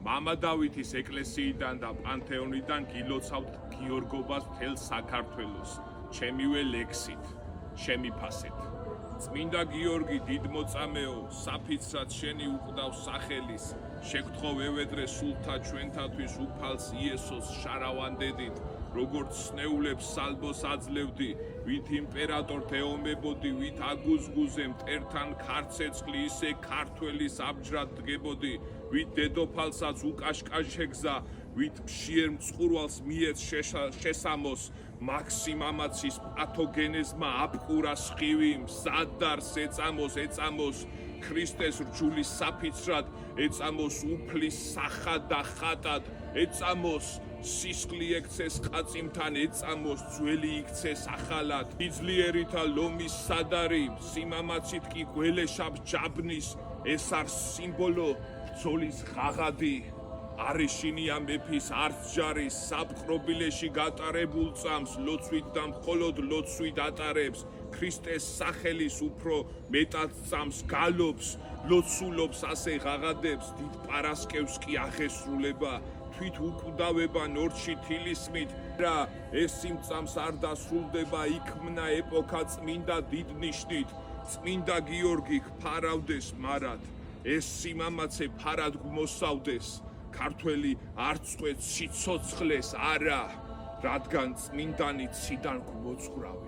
მამა დავითის ეკლესიიდან და პანთეონიდან გილოცავთ გიორგობას მთელ საქართველოს, ჩემივე ლექსით, ჩემი ფასით. წმინდა გიორგი დიდმოწამეო, საფიცრად შენი უკვდავ სახელის, შეგთხოვ ევედრე სულთა ჩვენთათვის უფალს იესოს შარავანდედით, როგორც სნეულებს სალბოს აძლევდი, ვით იმპერატორთ ეომებოდი, ვით აგუზგუზე მტერთან ქარცეცხლი ისე ქართველის აბჯრად დგებოდი, ვით დედოფალსაც უკაშკაშეგზა, ვით მშიერ მწყურვალს მიეც შესამოს, მაქსიმამაცის პათოგენეზმა აპყურა სხივი, მზადარს ეწამოს, ქრისტეს რჯულის საფიცრად, ეწამოს უფლის სახად და ხატად, ეწამოს სისხლი ექცეს ყაწიმთან, ეწამოს ძველი იქცეს ახალად, იძლიერითა ლომის სადარი, სიმამაცით კი გველეშაპს ჯაბნის, ეს არ სიმბოლო ბრძოლის ღაღადი. არიშინია მეფის არც ჯარის საპყრობილეში გატარებულ წამს, ლოცვით და მხოლოდ ლოცვით ატარებს, ქრისტეს სახელის უფრო მეტად წამს გალობს, ლოცულობს ასე ღაღადებს, დიდ პარასკევს კი აღესრულება, თვით უკვდავება ნორჩი თილისმით, რა ეს სიმწამს არ დასრულდება, იქმნა ეპოქა წმინდა დიდ ნიშნით, წმინდა გიორგი ფარავდეს მარად, ეს სიმამაცე ფარად გმოსავდეს, ქართველი არ წყვეტს სიცოცხლეს არა, რადგან წმინდანი ციდან გვმოძღვრავს.